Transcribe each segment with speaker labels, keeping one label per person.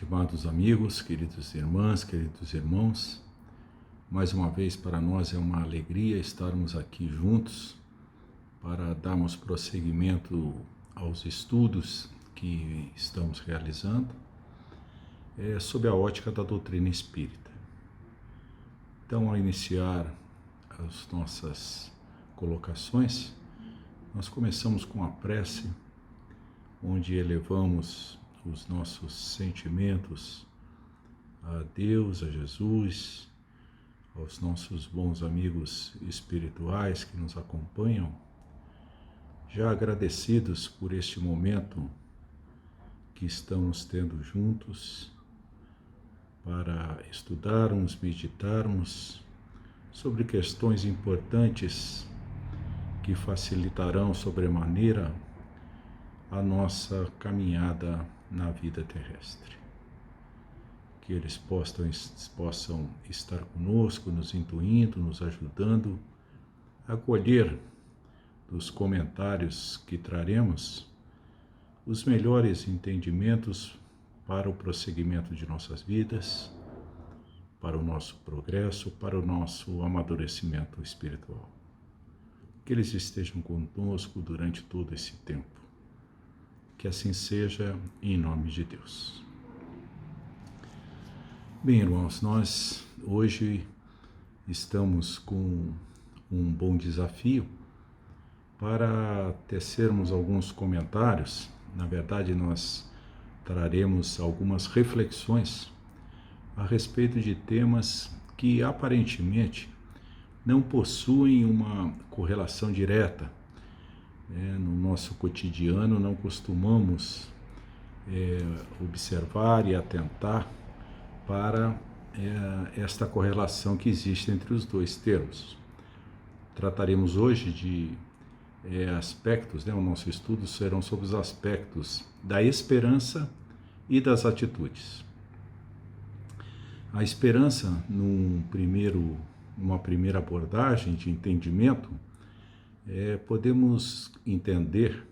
Speaker 1: Estimados amigos, queridas irmãs, queridos irmãos, mais uma vez para nós é uma alegria estarmos aqui juntos para darmos prosseguimento aos estudos que estamos realizando sob a ótica da doutrina espírita. Então, ao iniciar as nossas colocações, nós começamos com a prece, onde elevamos os nossos sentimentos a Deus, a Jesus, aos nossos bons amigos espirituais que nos acompanham, já agradecidos por este momento que estamos tendo juntos para estudarmos, meditarmos sobre questões importantes que facilitarão sobremaneira a nossa caminhada na vida terrestre. Que eles possam estar conosco, nos intuindo, nos ajudando a colher dos comentários que traremos os melhores entendimentos para o prosseguimento de nossas vidas, para o nosso progresso, para o nosso amadurecimento espiritual. Que eles estejam conosco durante todo esse tempo. Que assim seja, em nome de Deus. Bem, irmãos, nós hoje estamos com um bom desafio para tecermos alguns comentários. Na verdade, nós traremos algumas reflexões a respeito de temas que aparentemente não possuem uma correlação direta. No nosso cotidiano não costumamos observar e atentar para esta correlação que existe entre os dois termos. Trataremos hoje de aspectos, o nosso estudo serão sobre os aspectos da esperança e das atitudes. A esperança, numa primeira abordagem de entendimento, podemos entender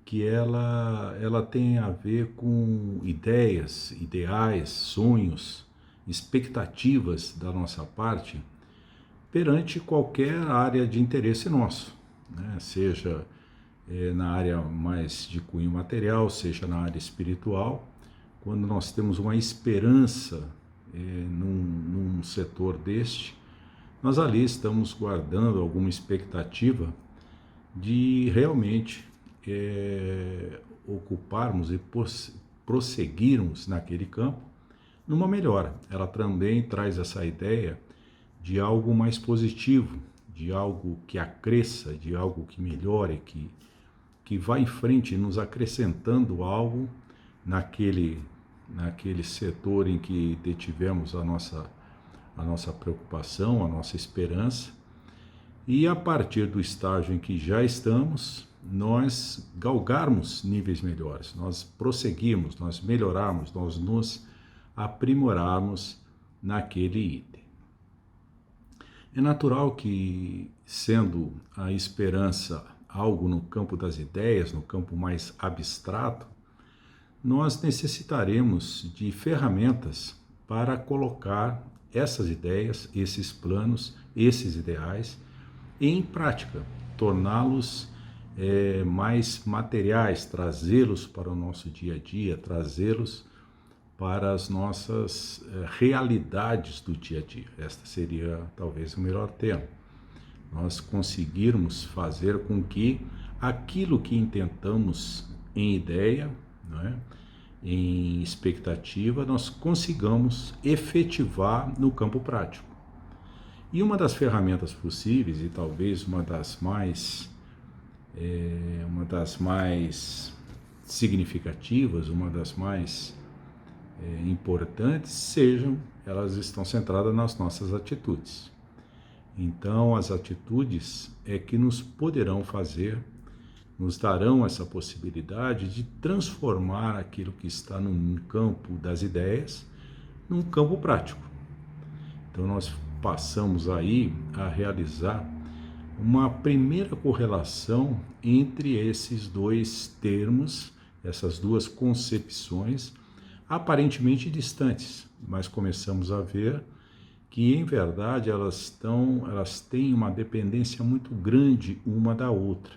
Speaker 1: que ela tem a ver com ideias, ideais, sonhos, expectativas da nossa parte perante qualquer área de interesse nosso, seja na área mais de cunho material, seja na área espiritual. Quando nós temos uma esperança num setor deste, nós ali estamos guardando alguma expectativa de realmente ocuparmos e prosseguirmos naquele campo numa melhora. Ela também traz essa ideia de algo mais positivo, de algo que acresça, de algo que melhore, que vá em frente, nos acrescentando algo naquele setor em que detivemos a nossa preocupação, a nossa esperança, e a partir do estágio em que já estamos, nós galgarmos níveis melhores, nós prosseguirmos, nós melhorarmos, nós nos aprimorarmos naquele item. É natural que, sendo a esperança algo no campo das ideias, no campo mais abstrato, nós necessitaremos de ferramentas para colocar essas ideias, esses planos, esses ideais em prática, torná-los mais materiais, trazê-los para o nosso dia a dia, trazê-los para as nossas realidades do dia a dia. Esta seria talvez o melhor termo. Nós conseguirmos fazer com que aquilo que intentamos em ideia, em expectativa, nós consigamos efetivar no campo prático. E uma das ferramentas possíveis, e talvez uma das mais significativas, uma das mais importantes, elas estão centradas nas nossas atitudes. Então, as atitudes que nos poderão nos darão essa possibilidade de transformar aquilo que está no campo das ideias num campo prático. Então, nós passamos aí a realizar uma primeira correlação entre esses dois termos, essas duas concepções, aparentemente distantes, mas começamos a ver que, em verdade, elas têm uma dependência muito grande uma da outra,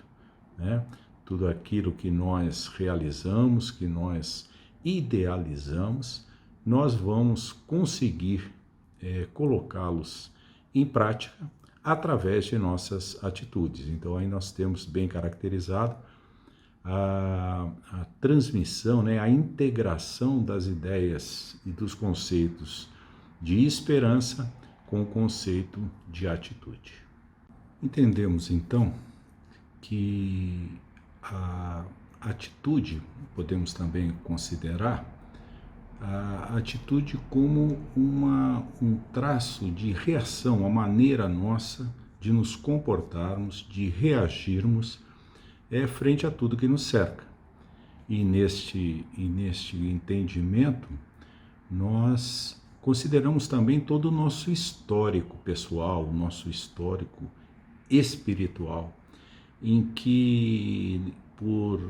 Speaker 1: né? Tudo aquilo que nós realizamos, que nós idealizamos, nós vamos conseguir colocá-los em prática através de nossas atitudes. Então, aí nós temos bem caracterizado a transmissão, né, a integração das ideias e dos conceitos de esperança com o conceito de atitude. Entendemos, então, que a atitude, podemos também considerar a atitude como um traço de reação, a maneira nossa de nos comportarmos, de reagirmos frente a tudo que nos cerca. E neste entendimento, nós consideramos também todo o nosso histórico pessoal, o nosso histórico espiritual, em que, por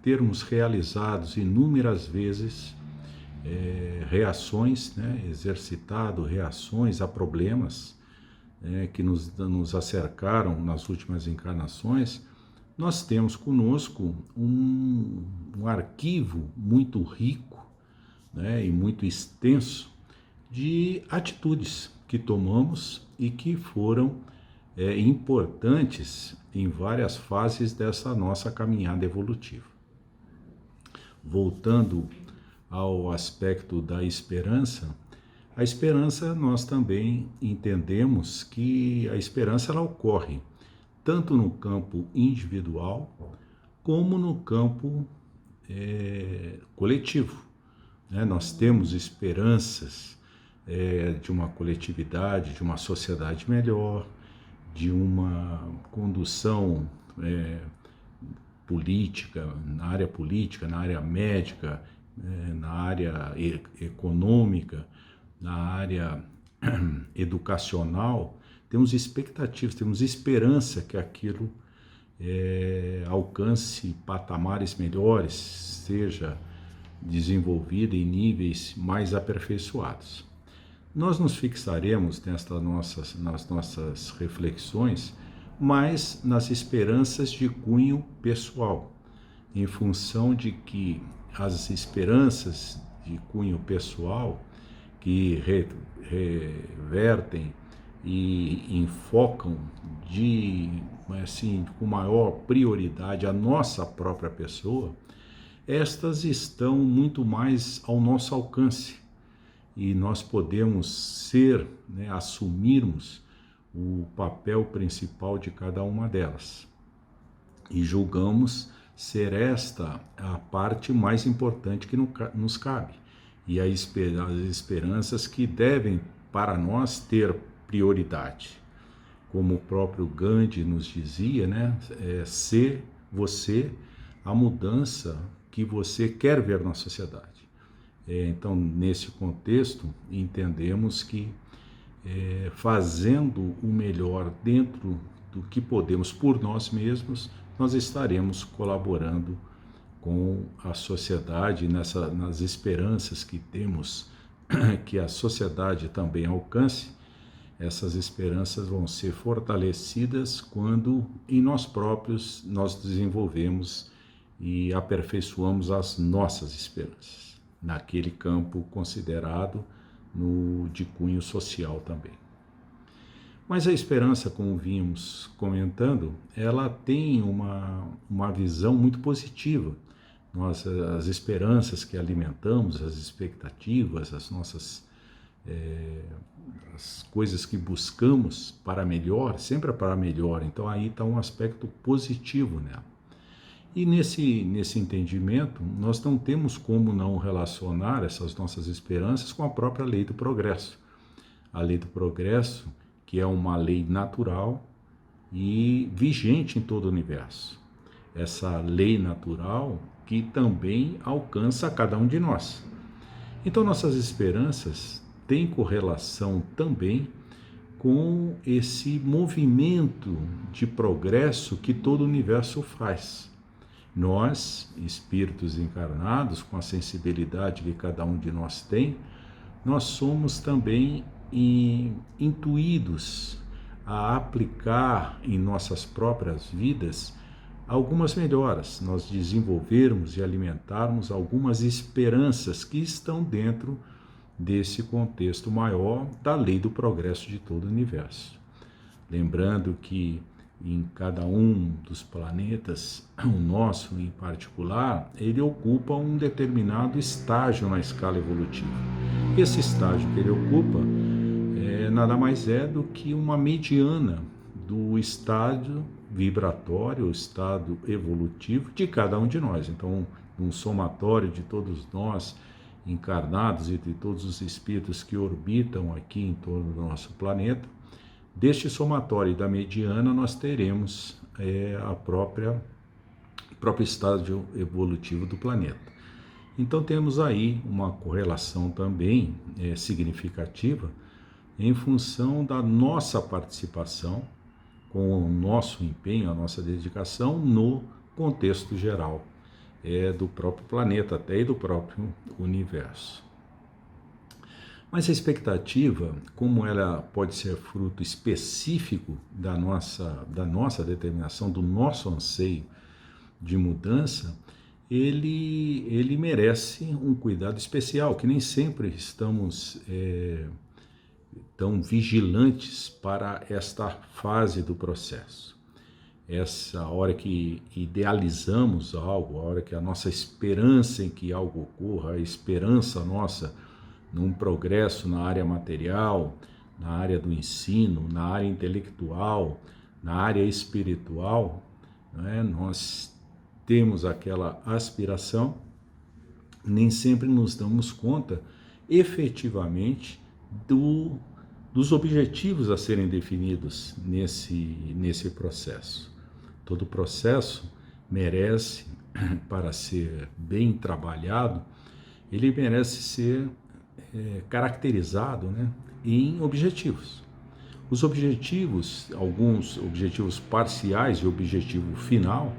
Speaker 1: termos realizados inúmeras vezes reações, né, exercitado reações a problemas que nos acercaram nas últimas encarnações, nós temos conosco um arquivo muito rico, né, e muito extenso de atitudes que tomamos e que foram importantes em várias fases dessa nossa caminhada evolutiva. Voltando ao aspecto da esperança, a esperança nós também entendemos que a esperança ela ocorre tanto no campo individual como no campo coletivo, né? Nós temos esperanças de uma coletividade, de uma sociedade melhor, de uma condução política, na área médica, na área econômica, na área educacional. Temos expectativas, temos esperança que aquilo alcance patamares melhores, seja desenvolvido em níveis mais aperfeiçoados. Nós nos fixaremos nas nossas reflexões mais nas esperanças de cunho pessoal, em função de que as esperanças de cunho pessoal que revertem e enfocam com maior prioridade a nossa própria pessoa, estas estão muito mais ao nosso alcance e nós podemos assumirmos o papel principal de cada uma delas. E julgamos ser esta a parte mais importante que nos cabe. E as esperanças que devem, para nós, ter prioridade. Como o próprio Gandhi nos dizia, né? Ser você a mudança que você quer ver na sociedade. Então, nesse contexto, entendemos que fazendo o melhor dentro do que podemos por nós mesmos, nós estaremos colaborando com a sociedade nas esperanças que temos que a sociedade também alcance. Essas esperanças vão ser fortalecidas quando em nós próprios nós desenvolvemos e aperfeiçoamos as nossas esperanças, naquele campo considerado de cunho social também. Mas a esperança, como vimos comentando, ela tem uma visão muito positiva. As esperanças que alimentamos, as expectativas, as nossas as coisas que buscamos para melhor, sempre é para melhor. Então aí está um aspecto positivo nela. E nesse entendimento, nós não temos como não relacionar essas nossas esperanças com a própria lei do progresso. A lei do progresso, que é uma lei natural e vigente em todo o universo. Essa lei natural que também alcança a cada um de nós. Então, nossas esperanças têm correlação também com esse movimento de progresso que todo o universo faz. Nós, espíritos encarnados, com a sensibilidade que cada um de nós tem, nós somos também intuídos a aplicar em nossas próprias vidas algumas melhoras, nós desenvolvermos e alimentarmos algumas esperanças que estão dentro desse contexto maior da lei do progresso de todo o universo. Lembrando que em cada um dos planetas, o nosso em particular, ele ocupa um determinado estágio na escala evolutiva. Esse estágio que ele ocupa nada mais é do que uma mediana do estado vibratório, o estado evolutivo de cada um de nós. Então, um somatório de todos nós encarnados e de todos os espíritos que orbitam aqui em torno do nosso planeta, deste somatório e da mediana nós teremos o próprio estágio evolutivo do planeta. Então temos aí uma correlação também significativa em função da nossa participação, com o nosso empenho, a nossa dedicação no contexto geral do próprio planeta até e do próprio universo. Mas a expectativa, como ela pode ser fruto específico da nossa determinação, do nosso anseio de mudança, ele merece um cuidado especial, que nem sempre estamos tão vigilantes para esta fase do processo. Essa hora que idealizamos algo, a hora que a nossa esperança em que algo ocorra, a esperança nossa num progresso na área material, na área do ensino, na área intelectual, na área espiritual, nós temos aquela aspiração, nem sempre nos damos conta efetivamente dos objetivos a serem definidos nesse processo. Todo processo merece, para ser bem trabalhado, ele merece ser caracterizado em objetivos. Os objetivos, alguns objetivos parciais e objetivo final.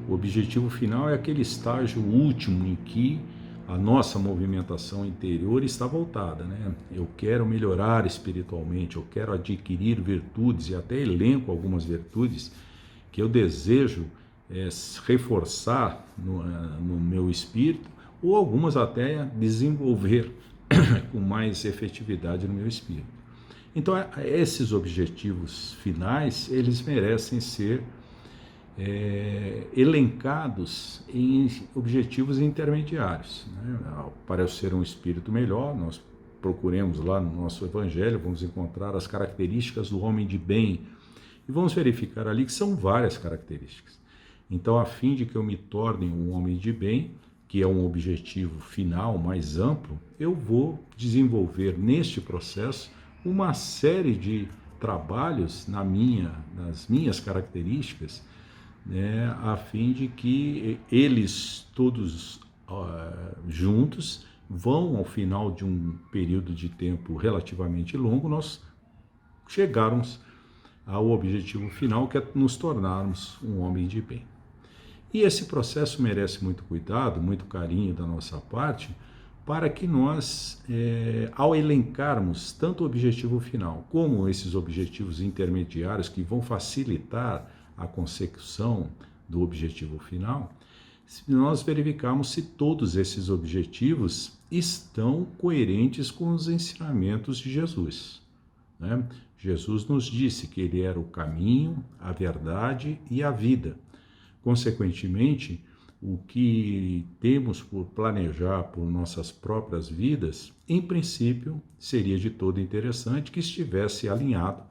Speaker 1: O objetivo final é aquele estágio último em que a nossa movimentação interior está voltada, Eu quero melhorar espiritualmente, eu quero adquirir virtudes, e até elenco algumas virtudes que eu desejo reforçar no meu espírito, ou algumas até desenvolver com mais efetividade no meu espírito. Então, esses objetivos finais, eles merecem ser elencados em objetivos intermediários. Para eu ser um espírito melhor, nós procuremos lá no nosso Evangelho, vamos encontrar as características do homem de bem, e vamos verificar ali que são várias características. Então, a fim de que eu me torne um homem de bem, que é um objetivo final mais amplo, eu vou desenvolver neste processo uma série de trabalhos nas minhas características, a fim de que eles todos juntos vão, ao final de um período de tempo relativamente longo, nós chegarmos ao objetivo final, que é nos tornarmos um homem de bem. E esse processo merece muito cuidado, muito carinho da nossa parte, para que nós, ao elencarmos tanto o objetivo final como esses objetivos intermediários que vão facilitar a consecução do objetivo final, nós verificarmos se todos esses objetivos estão coerentes com os ensinamentos de Jesus. Jesus nos disse que ele era o caminho, a verdade e a vida. Consequentemente, o que temos por planejar por nossas próprias vidas, em princípio, seria de todo interessante que estivesse alinhado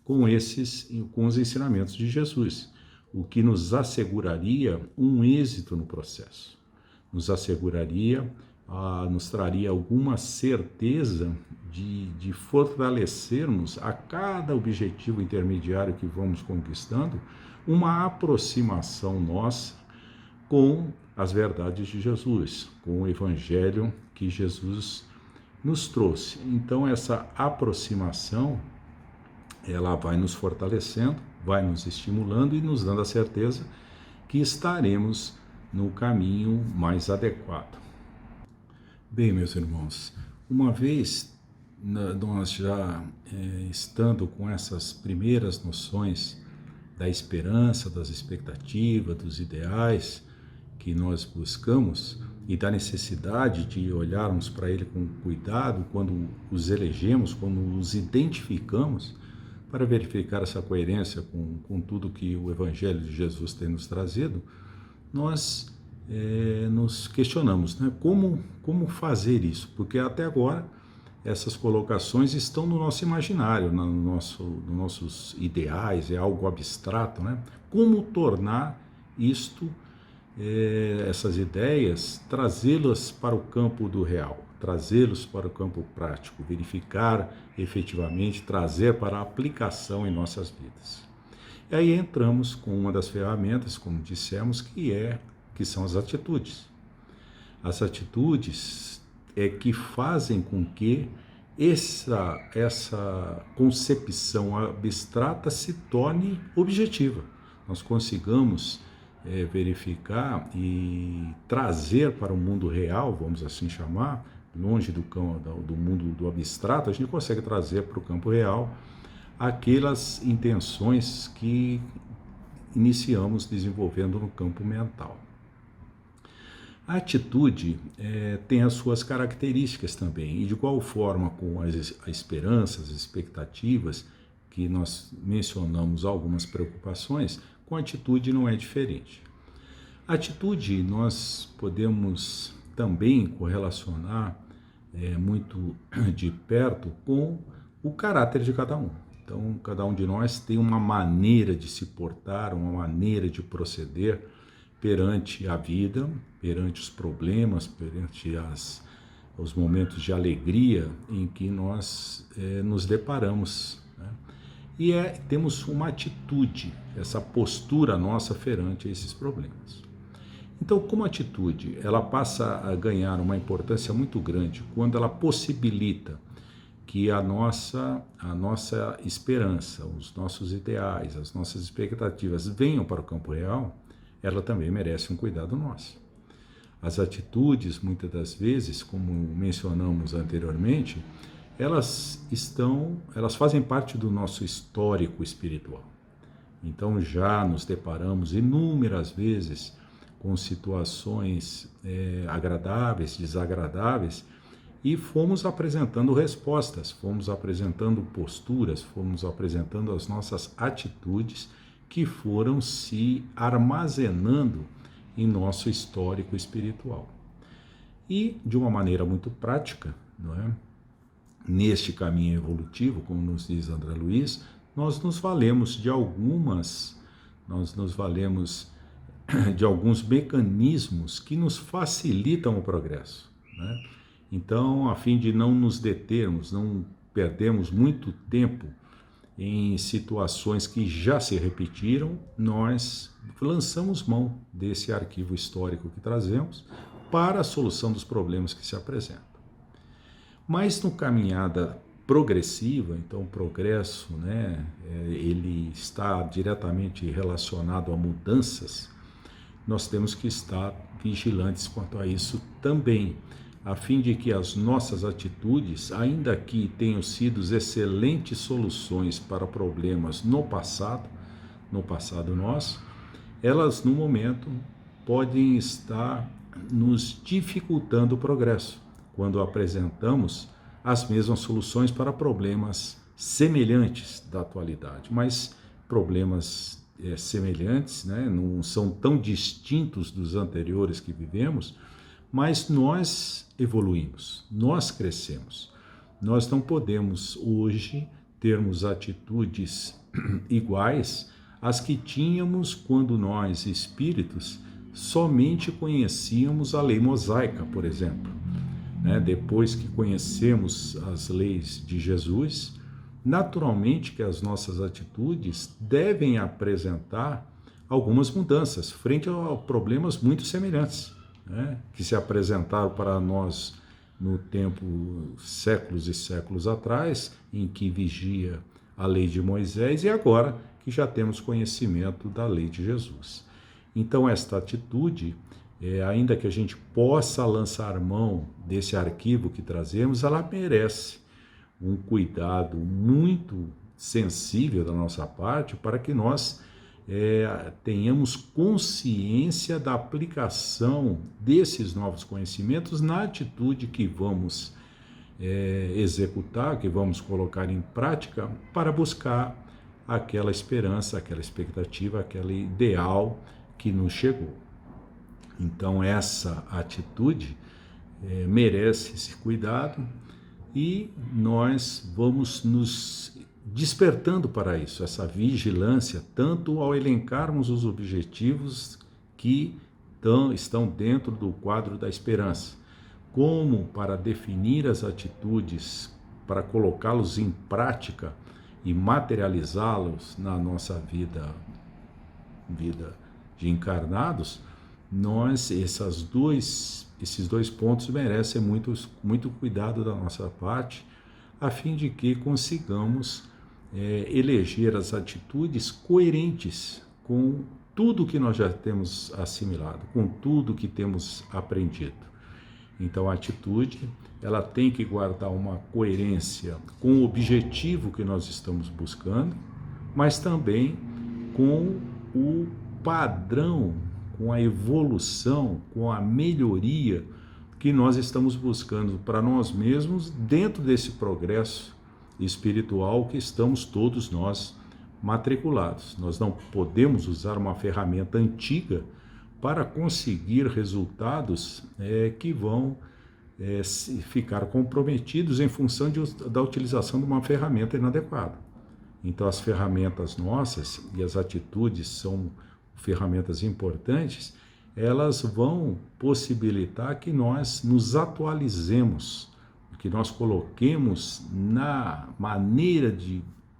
Speaker 1: com os ensinamentos de Jesus, o que nos asseguraria um êxito no processo, nos traria alguma certeza de fortalecermos a cada objetivo intermediário que vamos conquistando, uma aproximação nossa com as verdades de Jesus, com o Evangelho que Jesus nos trouxe. Então, essa aproximação, ela vai nos fortalecendo, vai nos estimulando e nos dando a certeza que estaremos no caminho mais adequado. Bem, meus irmãos, uma vez nós já estando com essas primeiras noções da esperança, das expectativas, dos ideais que nós buscamos e da necessidade de olharmos para ele com cuidado quando os elegemos, quando os identificamos, para verificar essa coerência com tudo que o Evangelho de Jesus tem nos trazido, nós nos questionamos, né? Como fazer isso? Porque até agora essas colocações estão no nosso imaginário, nos nossos ideais, é algo abstrato, né? Como tornar isto, essas ideias, trazê-las para o campo do real, trazê-los para o campo prático, verificar efetivamente, trazer para a aplicação em nossas vidas. E aí entramos com uma das ferramentas, como dissemos, que são as atitudes. As atitudes que fazem com que essa concepção abstrata se torne objetiva. Nós consigamos verificar e trazer para o mundo real, vamos assim chamar, longe do mundo do abstrato, a gente consegue trazer para o campo real aquelas intenções que iniciamos desenvolvendo no campo mental. A atitude tem as suas características também, e de igual forma com as esperanças, as expectativas, que nós mencionamos algumas preocupações, com a atitude não é diferente. A atitude nós podemos também correlacionar muito de perto com o caráter de cada um. Então, cada um de nós tem uma maneira de se portar, uma maneira de proceder perante a vida, perante os problemas, perante os momentos de alegria em que nós nos deparamos, né? E temos uma atitude, essa postura nossa perante esses problemas. Então, como atitude, ela passa a ganhar uma importância muito grande quando ela possibilita que a nossa esperança, os nossos ideais, as nossas expectativas venham para o campo real. Ela também merece um cuidado nosso. As atitudes, muitas das vezes, como mencionamos anteriormente, elas fazem parte do nosso histórico espiritual. Então já nos deparamos inúmeras vezes com situações agradáveis, desagradáveis, e fomos apresentando respostas, fomos apresentando posturas, fomos apresentando as nossas atitudes que foram se armazenando em nosso histórico espiritual. E, de uma maneira muito prática, não é? Neste caminho evolutivo, como nos diz André Luiz, nós nos valemos de alguns mecanismos que nos facilitam o progresso, né? Então, a fim de não nos determos, não perdermos muito tempo em situações que já se repetiram, nós lançamos mão desse arquivo histórico que trazemos para a solução dos problemas que se apresentam. Mas no caminhada progressiva, então o progresso, né, ele está diretamente relacionado a mudanças, nós temos que estar vigilantes quanto a isso também, a fim de que as nossas atitudes, ainda que tenham sido excelentes soluções para problemas no passado nosso, elas no momento podem estar nos dificultando o progresso, quando apresentamos as mesmas soluções para problemas semelhantes da atualidade, mas problemas semelhantes, né, não são tão distintos dos anteriores que vivemos, mas nós evoluímos, nós crescemos. Nós não podemos hoje termos atitudes iguais às que tínhamos quando nós, espíritos, somente conhecíamos a lei mosaica, por exemplo. Depois que conhecemos as leis de Jesus, naturalmente que as nossas atitudes devem apresentar algumas mudanças frente a problemas muito semelhantes, que se apresentaram para nós no tempo, séculos e séculos atrás, em que vigia a lei de Moisés, e agora que já temos conhecimento da lei de Jesus. Então, esta atitude ainda que a gente possa lançar mão desse arquivo que trazemos, ela merece um cuidado muito sensível da nossa parte para que nós tenhamos consciência da aplicação desses novos conhecimentos na atitude que vamos executar, que vamos colocar em prática para buscar aquela esperança, aquela expectativa, aquele ideal que nos chegou. Então essa atitude merece esse cuidado e nós vamos nos despertando para isso, essa vigilância, tanto ao elencarmos os objetivos que estão dentro do quadro da esperança, como para definir as atitudes, para colocá-los em prática e materializá-los na nossa vida de encarnados. Esses dois pontos merecem muito cuidado da nossa parte, a fim de que consigamos eleger as atitudes coerentes com tudo que nós já temos assimilado, com tudo que temos aprendido. Então a atitude, ela tem que guardar uma coerência com o objetivo que nós estamos buscando, mas também com o padrão, com a evolução, com a melhoria que nós estamos buscando para nós mesmos dentro desse progresso espiritual que estamos todos nós matriculados. Nós não podemos usar uma ferramenta antiga para conseguir resultados que vão ficar comprometidos em função da utilização de uma ferramenta inadequada. Então as ferramentas nossas e as atitudes são ferramentas importantes, elas vão possibilitar que nós nos atualizemos, que nós coloquemos na maneira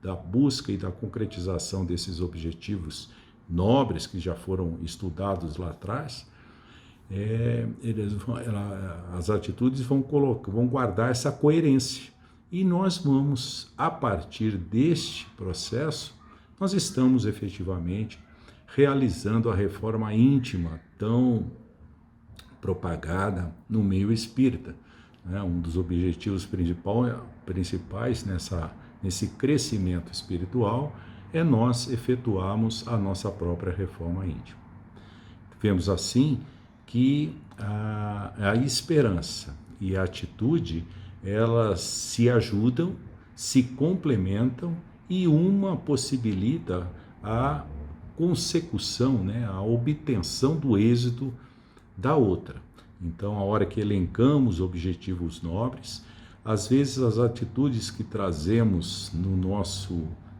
Speaker 1: da busca e da concretização desses objetivos nobres que já foram estudados lá atrás. As atitudes vão guardar essa coerência. E nós vamos, a partir deste processo, nós estamos efetivamente realizando a reforma íntima tão propagada no meio espírita. Um dos objetivos principais nesse crescimento espiritual é nós efetuarmos a nossa própria reforma íntima. Vemos assim que a esperança e a atitude, elas se ajudam, se complementam e uma possibilita a consecução, a obtenção do êxito da outra. Então, a hora que elencamos objetivos nobres, às vezes as atitudes que trazemos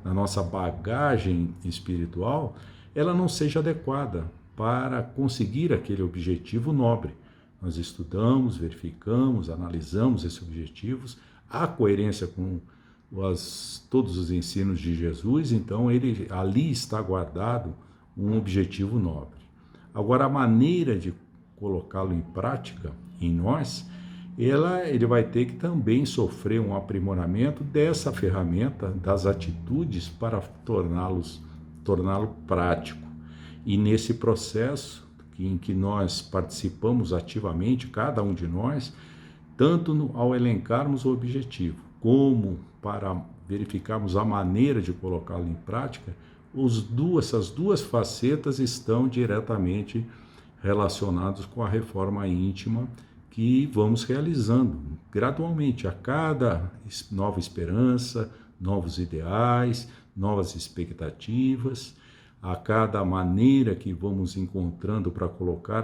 Speaker 1: na nossa bagagem espiritual, ela não seja adequada para conseguir aquele objetivo nobre. Nós estudamos, verificamos, analisamos esses objetivos, há coerência com todos os ensinos de Jesus, então ali está guardado um objetivo nobre. Agora, a maneira de colocá-lo em prática em nós, ele vai ter que também sofrer um aprimoramento dessa ferramenta, das atitudes, para torná-lo prático. E nesse processo em que nós participamos ativamente, cada um de nós, tanto ao elencarmos o objetivo, como para verificarmos a maneira de colocá-lo em prática, essas duas facetas estão diretamente relacionadas com a reforma íntima que vamos realizando gradualmente, a cada nova esperança, novos ideais, novas expectativas, a cada maneira que vamos encontrando para colocar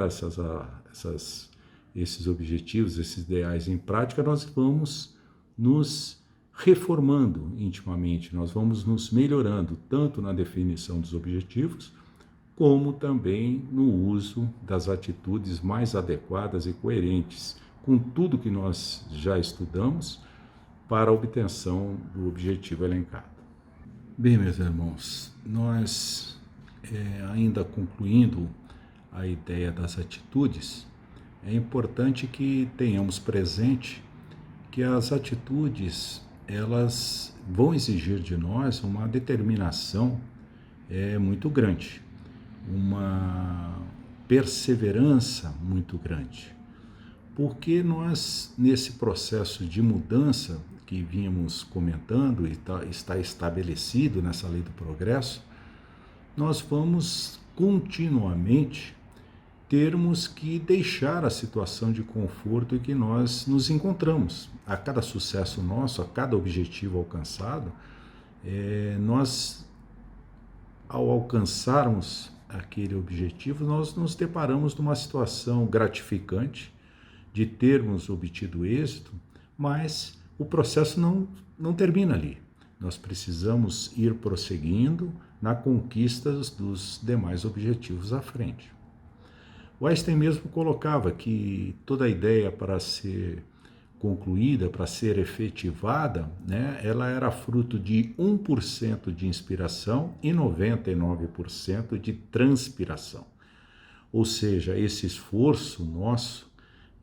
Speaker 1: esses objetivos, esses ideais em prática, nós vamos nos reformando intimamente, nós vamos nos melhorando, tanto na definição dos objetivos, como também no uso das atitudes mais adequadas e coerentes com tudo que nós já estudamos para a obtenção do objetivo elencado. Bem, meus irmãos, nós ainda concluindo a ideia das atitudes, é importante que tenhamos presente que as atitudes, elas vão exigir de nós uma determinação muito grande, perseverança muito grande. Porque nós, nesse processo de mudança que vínhamos comentando e está estabelecido nessa lei do progresso, nós vamos continuamente termos que deixar a situação de conforto em que nós nos encontramos. A cada sucesso nosso, a cada objetivo alcançado, nós, ao alcançarmos aquele objetivo, nós nos deparamos numa situação gratificante de termos obtido êxito, mas o processo não termina ali. Nós precisamos ir prosseguindo na conquista dos demais objetivos à frente. O Einstein mesmo colocava que toda ideia para ser concluída, para ser efetivada, né, ela era fruto de 1% de inspiração e 99% de transpiração. Ou seja, esse esforço nosso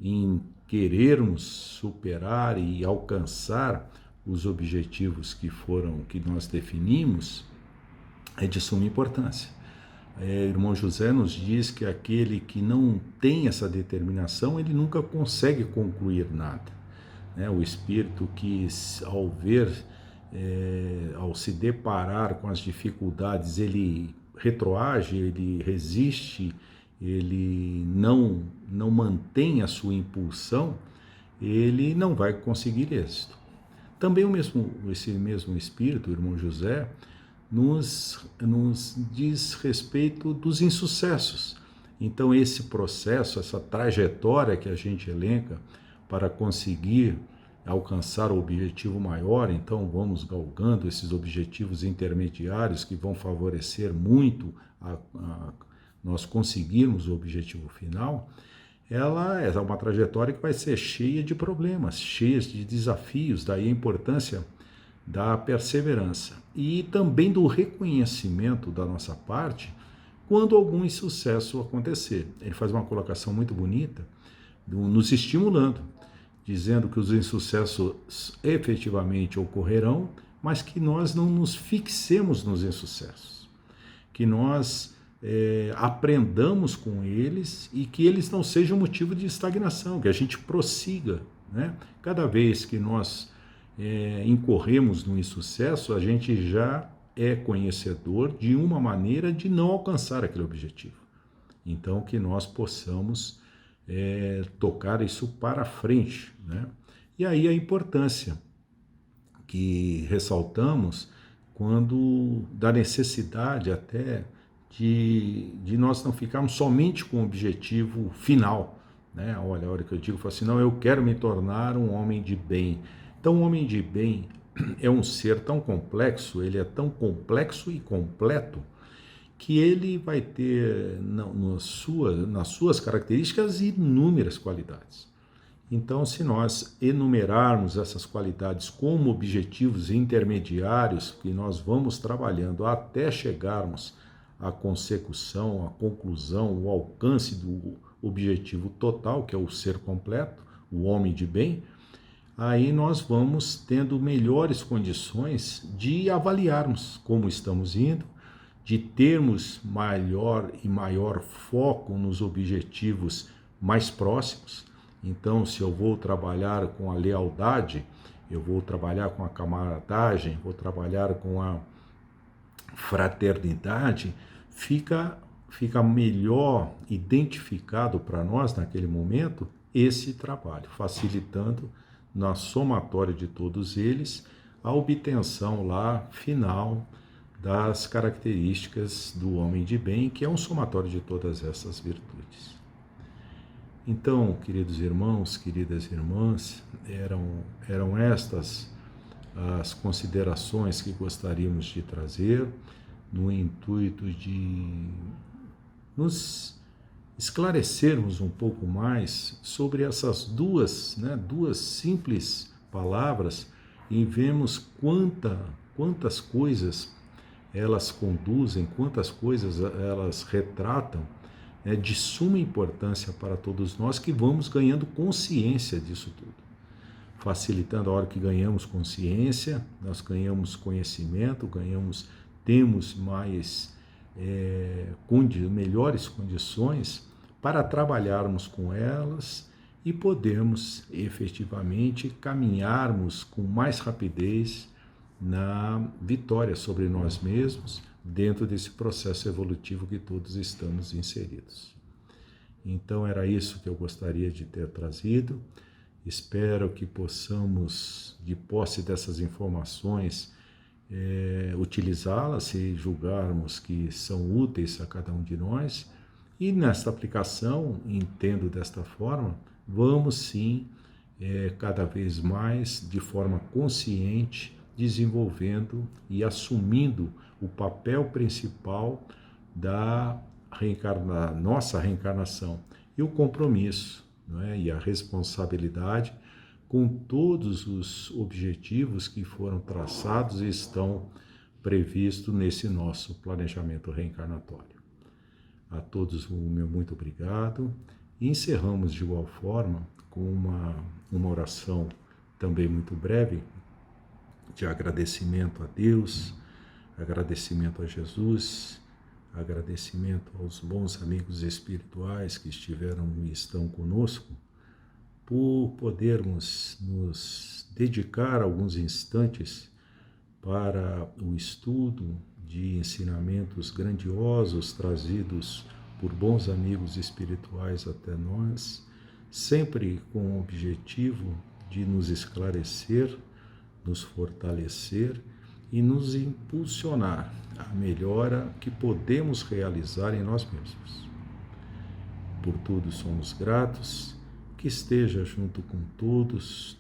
Speaker 1: em querermos superar e alcançar os objetivos que nós definimos é de suma importância. Irmão José nos diz que aquele que não tem essa determinação, ele nunca consegue concluir nada. O espírito que, ao ver, ao se deparar com as dificuldades, ele retroage, ele resiste, ele não mantém a sua impulsão, ele não vai conseguir êxito. Também esse mesmo espírito, o irmão José, nos diz respeito dos insucessos. Então, esse processo, essa trajetória que a gente elenca para conseguir alcançar o objetivo maior, então vamos galgando esses objetivos intermediários que vão favorecer muito a nós conseguirmos o objetivo final. Ela é uma trajetória que vai ser cheia de problemas, cheia de desafios, daí a importância da perseverança e também do reconhecimento da nossa parte quando algum insucesso acontecer. Ele faz uma colocação muito bonita, nos estimulando, dizendo que os insucessos efetivamente ocorrerão, mas que nós não nos fixemos nos insucessos, que nós aprendamos com eles e que eles não sejam motivo de estagnação, que a gente prossiga, né? Cada vez que nós incorremos no insucesso, a gente já é conhecedor de uma maneira de não alcançar aquele objetivo. Então, que nós possamos tocar isso para frente, né? E aí a importância que ressaltamos da necessidade até de nós não ficarmos somente com o objetivo final, né? Olha, a hora que eu digo, eu falo assim, não, eu quero me tornar um homem de bem. Então, um homem de bem é um ser tão complexo, ele é tão complexo e completo, que ele vai ter nas suas características inúmeras qualidades. Então, se nós enumerarmos essas qualidades como objetivos intermediários que nós vamos trabalhando até chegarmos à consecução, à conclusão, o alcance do objetivo total, que é o ser completo, o homem de bem, aí nós vamos tendo melhores condições de avaliarmos como estamos indo, de termos maior foco nos objetivos mais próximos. Então, se eu vou trabalhar com a lealdade, eu vou trabalhar com a camaradagem, vou trabalhar com a fraternidade, fica melhor identificado para nós naquele momento esse trabalho, facilitando na somatória de todos eles a obtenção lá final das características do homem de bem, que é um somatório de todas essas virtudes. Então, queridos irmãos, queridas irmãs, eram estas as considerações que gostaríamos de trazer no intuito de nos esclarecermos um pouco mais sobre essas duas simples palavras e vemos quantas coisas elas conduzem, quantas coisas elas retratam, de suma importância para todos nós, que vamos ganhando consciência disso tudo. Facilitando a hora que ganhamos consciência, nós ganhamos conhecimento, temos mais melhores condições para trabalharmos com elas e podermos efetivamente caminharmos com mais rapidez na vitória sobre nós mesmos dentro desse processo evolutivo que todos estamos inseridos. Então era isso que eu gostaria de ter trazido. Espero que possamos, de posse dessas informações, utilizá-las se julgarmos que são úteis a cada um de nós. E nesta aplicação, entendo desta forma, vamos sim, cada vez mais, de forma consciente, desenvolvendo e assumindo o papel principal da nossa reencarnação e o compromisso, não é? E a responsabilidade com todos os objetivos que foram traçados e estão previstos nesse nosso planejamento reencarnatório. A todos o meu muito obrigado. E encerramos de igual forma com uma oração também muito breve de agradecimento a Deus, agradecimento a Jesus, agradecimento aos bons amigos espirituais que estiveram e estão conosco, por podermos nos dedicar alguns instantes para o estudo de ensinamentos grandiosos trazidos por bons amigos espirituais até nós, sempre com o objetivo de nos esclarecer, nos fortalecer e nos impulsionar à melhora que podemos realizar em nós mesmos. Por tudo somos gratos, que esteja junto com todas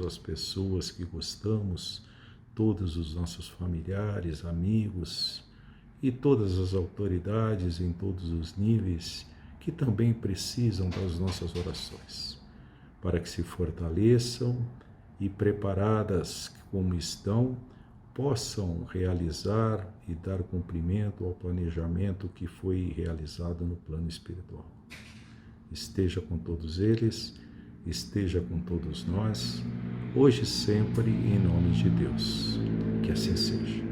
Speaker 1: as pessoas que gostamos, todos os nossos familiares, amigos e todas as autoridades em todos os níveis que também precisam das nossas orações, para que se fortaleçam e preparadas como estão, possam realizar e dar cumprimento ao planejamento que foi realizado no plano espiritual. Esteja com todos eles, esteja com todos nós, hoje e sempre, em nome de Deus. Que assim seja.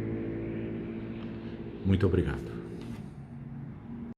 Speaker 1: Muito obrigado.